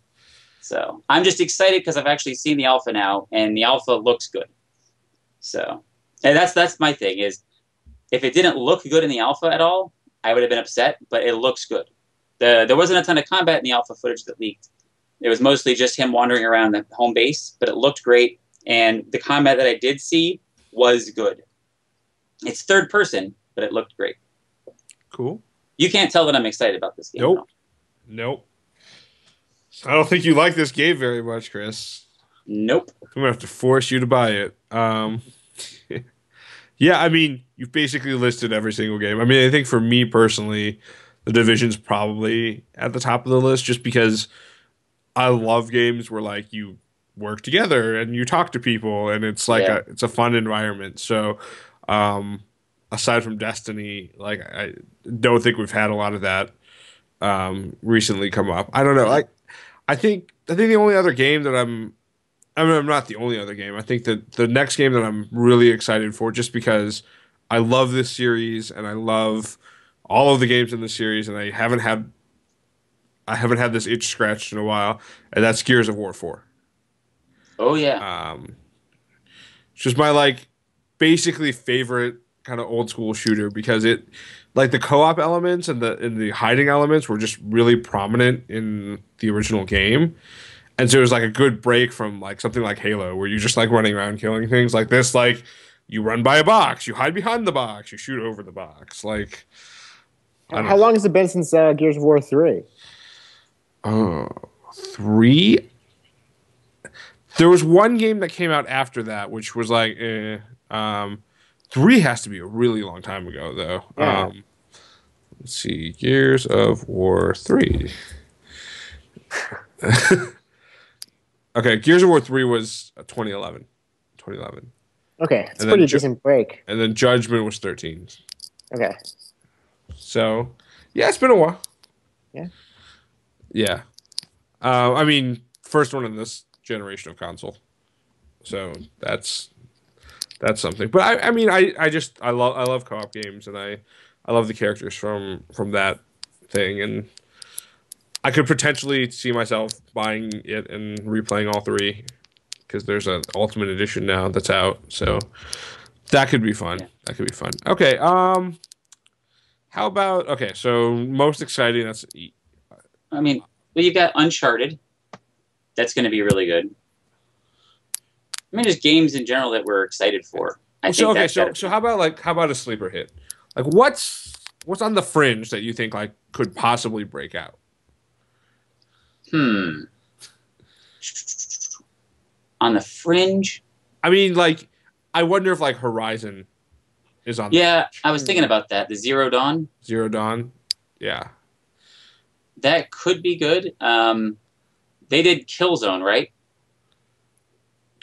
So I'm just excited because I've actually seen the alpha now, and the alpha looks good. So, and that's my thing is, if it didn't look good in the alpha at all, I would have been upset, but it looks good. There wasn't a ton of combat in the alpha footage that leaked. It was mostly just him wandering around the home base, but it looked great. And the combat that I did see was good. It's third person, but it looked great. Cool. You can't tell that I'm excited about this game. Nope. I don't think you like this game very much, Chris. Nope. I'm going to have to force you to buy it. Yeah, I mean, you've basically listed every single game. I mean, I think for me personally, The Division's probably at the top of the list just because I love games where like you work together and you talk to people and it's like it's a fun environment. So aside from Destiny, like I don't think we've had a lot of that recently come up. I don't know. Like I think the only other game that I'm not the only other game. I think that the next game that I'm really excited for, just because I love this series and I love all of the games in the series, and I haven't had this itch scratched in a while, and that's Gears of War 4. Oh yeah. It's just my like basically favorite kind of old school shooter because it like the co-op elements and the hiding elements were just really prominent in the original game. And so it was like a good break from like something like Halo where you're just like running around killing things. Like this, like you run by a box, you hide behind the box, you shoot over the box. Like how long has it been since Gears of War 3? 3? There was one game that came out after that, which was like 3 has to be a really long time ago, though. Yeah. Let's see, Gears of War 3. Okay, Gears of War 3 was 2011. Okay, it's a pretty decent break. And then Judgment was 13. Okay. So, yeah, it's been a while. Yeah. Yeah. I mean, first one in this generation of console. So that's something. But I mean, I love co-op games, and I love the characters from that thing, and I could potentially see myself buying it and replaying all 3 because there's an Ultimate Edition now that's out. So that could be fun. Yeah. That could be fun. Okay. How about so most exciting? That's. I mean, well, you got Uncharted. That's going to be really good. I mean, just games in general that we're excited for. So how about a sleeper hit? Like what's on the fringe that you think like could possibly break out? On the fringe? I mean, like, I wonder if like Horizon is on. Yeah, I was thinking about that. The Zero Dawn. Zero Dawn. Yeah. That could be good. They did Killzone, right?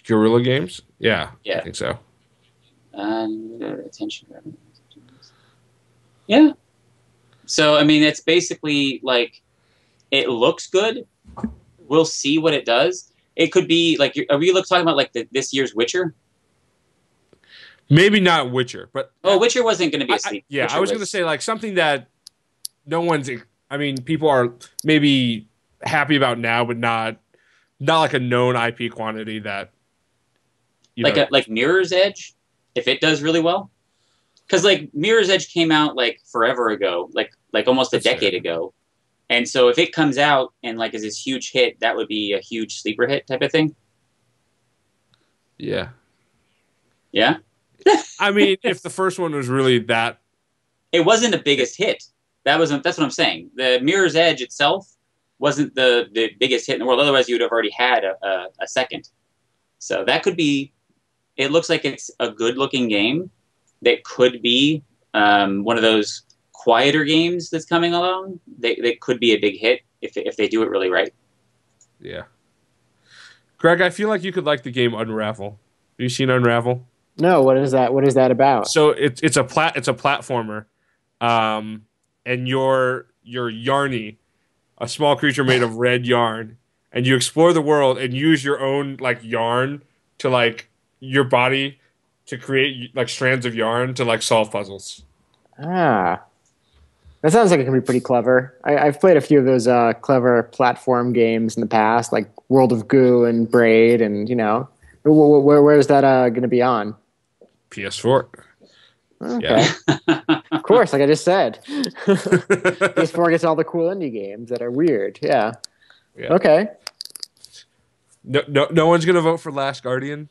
Guerrilla Games. Yeah. Yeah. I think so. Attention. Yeah. So I mean, it's basically like it looks good. We'll see what it does. It could be like, are we talking about like this year's Witcher? Maybe not Witcher, but Witcher wasn't going to be a sleep. I was going to say like something that no one's. I mean, people are maybe happy about now, but not like a known IP quantity that. Like Mirror's Edge, if it does really well, because like Mirror's Edge came out like forever ago, like almost a decade ago. And so if it comes out and like is this huge hit, that would be a huge sleeper hit type of thing. Yeah. Yeah. I mean, if the first one was really that, it wasn't the biggest hit. That's what I'm saying. The Mirror's Edge itself wasn't the biggest hit in the world. Otherwise, you would have already had a second. So that could be. It looks like it's a good looking game that could be one of those quieter games that's coming along. They could be a big hit if they do it really right. Yeah. Greg, I feel like you could like the game Unravel. Have you seen Unravel? No, what is that? What is that about? So it's a platformer, and you're Yarny, a small creature made of red yarn, and you explore the world and use your own like yarn to like your body to create like strands of yarn to like solve puzzles. That sounds like it can be pretty clever. I've played a few of those clever platform games in the past, like World of Goo and Braid, and where is that going to be on? PS4. Okay. Yeah. Of course, like I just said. PS4 gets all the cool indie games that are weird. Yeah. Okay. No one's gonna vote for Last Guardian.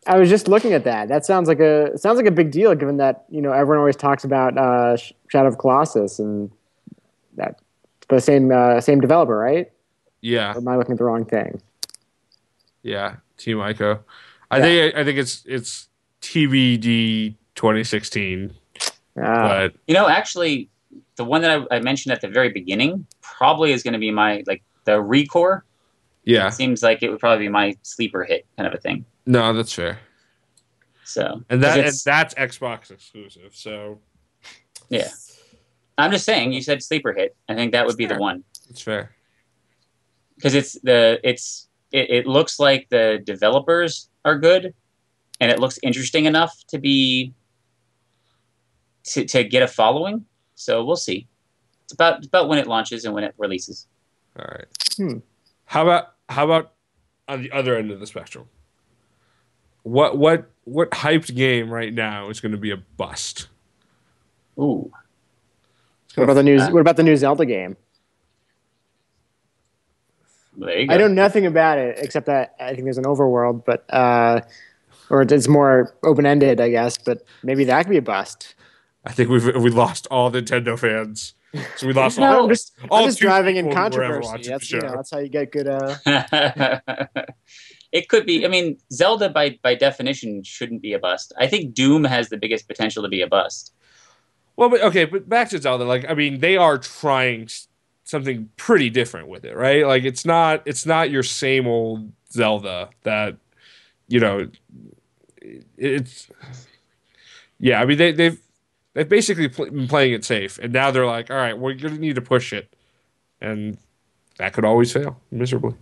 I was just looking at that. That sounds like a big deal, given that everyone always talks about Shadow of Colossus, and that's the same developer, right? Yeah. Or am I looking at the wrong thing? Yeah, Team Ico. I think it's TBD 2016. But actually, the one that I mentioned at the very beginning probably is going to be my the Recore. Yeah, it seems like it would probably be my sleeper hit kind of a thing. No, that's fair. So that's Xbox exclusive. So yeah, I'm just saying. You said sleeper hit. I think that would be the one. That's fair. Because it looks like the developers are good, and it looks interesting enough to be to get a following. So we'll see. It's about when it launches and when it releases. All right. How about on the other end of the spectrum? What hyped game right now is going to be a bust? Ooh. What about the new Zelda game? There you go. I know nothing about it except that I think there's an overworld, but or it's more open ended, I guess. But maybe that could be a bust. I think we lost all Nintendo fans. So we lost all. I'm just two driving in people who were ever controversy. watching the show. That's how you get good. It could be. I mean, Zelda by definition shouldn't be a bust. I think Doom has the biggest potential to be a bust. Well, but back to Zelda. Like, I mean, they are trying something pretty different with it, right? Like, it's not your same old Zelda that, it's. Yeah, I mean, they've basically been playing it safe, and now they're like, all right, we're going to need to push it, and that could always fail miserably.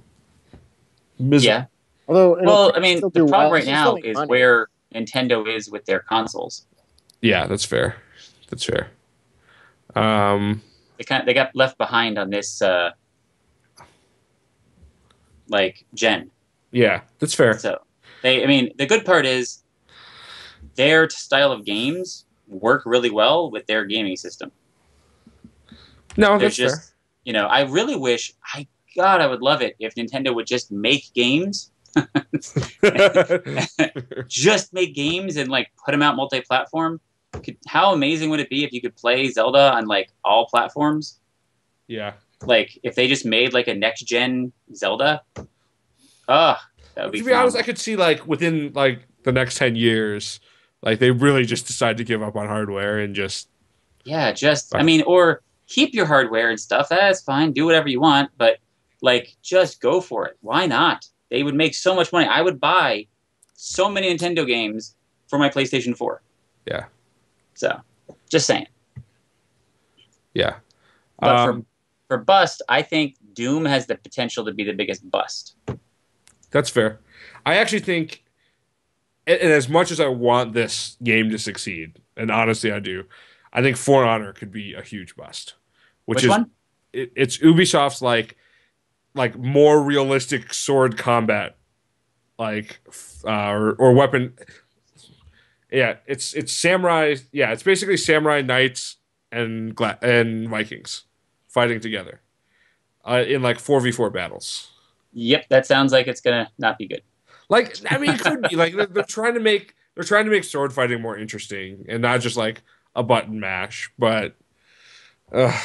Yeah. Although, I mean, the problem right now is where Nintendo is with their consoles. Yeah, that's fair. That's fair. They got left behind on this gen. Yeah, that's fair. So the good part is their style of games work really well with their gaming system. No, that's fair. I really wish I would love it if Nintendo would just make games Just make games and like put them out multi-platform. How amazing would it be if you could play Zelda on like all platforms? Yeah. Like if they just made like a next gen Zelda. That would be to be honest, phenomenal. I could see like within like the next 10 years, like they really just decide to give up on hardware and just I mean, or keep your hardware and stuff. That's fine. Do whatever you want, but like just go for it. Why not? They would make so much money. I would buy so many Nintendo games for my PlayStation 4. Yeah. So, just saying. Yeah. But for bust, I think Doom has the potential to be the biggest bust. That's fair. I actually think, and as much as I want this game to succeed, and honestly I do, I think For Honor could be a huge bust. Which one? It's Ubisoft's like more realistic sword combat, like or weapon. Yeah, it's samurai. Yeah, it's basically samurai knights and Vikings fighting together in like 4v4 battles. Yep, that sounds like it's gonna not be good. Like, I mean, it could be like they're trying to make sword fighting more interesting and not just like a button mash. But, yeah.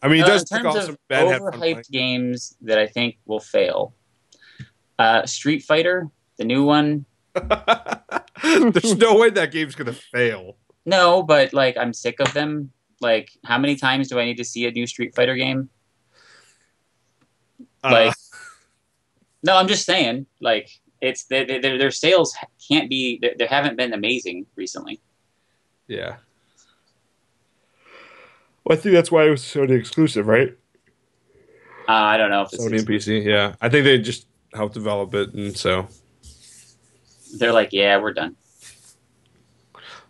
I mean, it does in terms of overhyped games that I think will fail. Street Fighter, the new one. There's no way that game's gonna fail. No, but like I'm sick of them. Like, how many times do I need to see a new Street Fighter game? Like, no, I'm just saying. Like, it's their sales can't be. They haven't been amazing recently. Yeah. Well, I think that's why it was Sony exclusive, right? I don't know if it's Sony and PC. Yeah, I think they just helped develop it, and so they're like, yeah, we're done.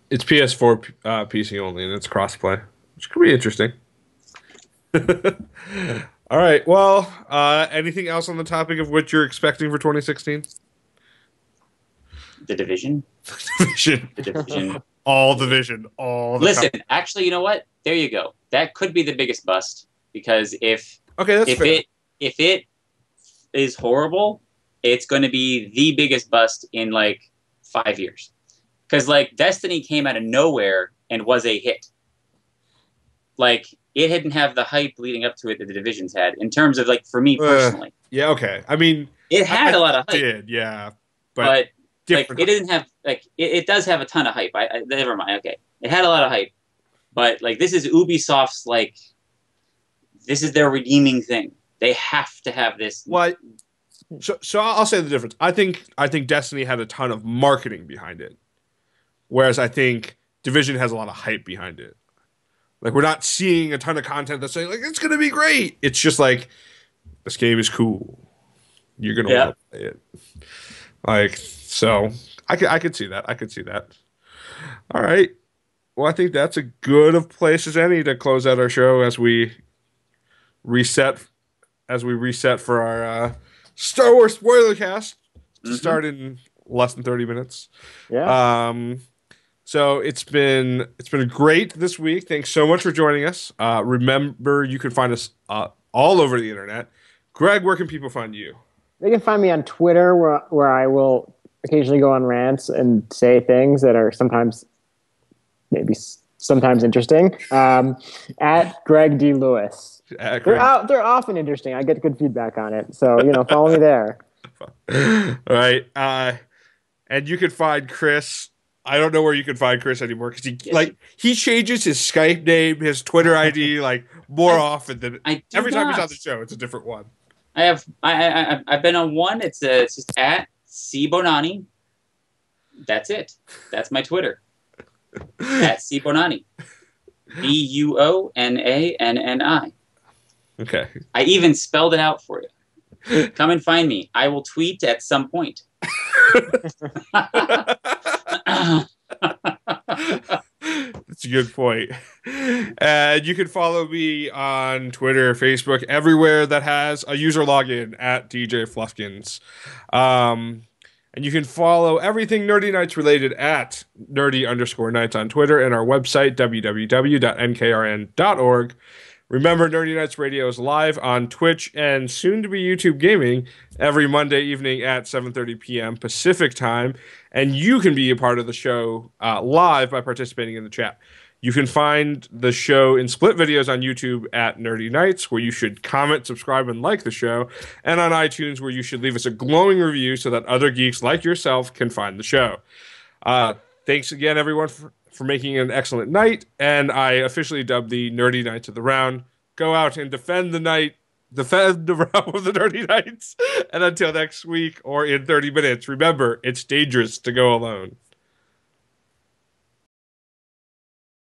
It's PS4, PC only, and it's crossplay, which could be interesting. All right. Well, anything else on the topic of what you're expecting for 2016? The Division. The Division. All Division. All. Listen, actually, you know what? There you go. That could be the biggest bust because if it is horrible, it's going to be the biggest bust in like 5 years. Because like Destiny came out of nowhere and was a hit. Like it didn't have the hype leading up to it that the Divisions had. In terms of like for me personally. Yeah. Okay. I mean, it had a lot of hype. It did. Yeah. But like it didn't have like it does have a ton of hype. I never mind. Okay, it had a lot of hype. But like this is Ubisoft's like this is their redeeming thing. They have to have this. Well, so I'll say the difference. I think Destiny had a ton of marketing behind it, whereas I think Division has a lot of hype behind it. Like we're not seeing a ton of content that's saying like it's gonna be great. It's just like this game is cool. You're gonna want to play it. Like so, I could see that. I could see that. All right. Well, I think that's a good of place as any to close out our show as we reset for our Star Wars spoiler cast to start in less than 30 minutes. Yeah. So it's been great this week. Thanks so much for joining us. Remember, you can find us all over the internet. Greg, where can people find you? They can find me on Twitter, where I will occasionally go on rants and say things that are sometimes interesting. At Greg D. Lewis. They're often interesting. I get good feedback on it. So, follow me there. All right. And you can find Chris. I don't know where you can find Chris anymore because he changes his Skype name, his Twitter ID more often than every time he's on the show. It's a different one. I've been on one. It's just at C Bonani. That's it. That's my Twitter. At C Bonani. BUONANNI. Okay. I even spelled it out for you. Come and find me. I will tweet at some point. That's a good point. And you can follow me on Twitter, Facebook, everywhere that has a user login at DJ Fluffkins. And you can follow everything Nerdy Nights related at nerdy_nights on Twitter and our website, www.nkrn.org. Remember, Nerdy Nights Radio is live on Twitch and soon to be YouTube Gaming every Monday evening at 7:30 p.m. Pacific time, and you can be a part of the show live by participating in the chat. You can find the show in split videos on YouTube at Nerdy Nights, where you should comment, subscribe, and like the show, and on iTunes, where you should leave us a glowing review so that other geeks like yourself can find the show. Thanks again, everyone, for making an excellent night, and I officially dubbed the Nerdy Nights of the Round. Go out and defend the realm of the Nerdy Nights, and until next week or in 30 minutes, remember, it's dangerous to go alone.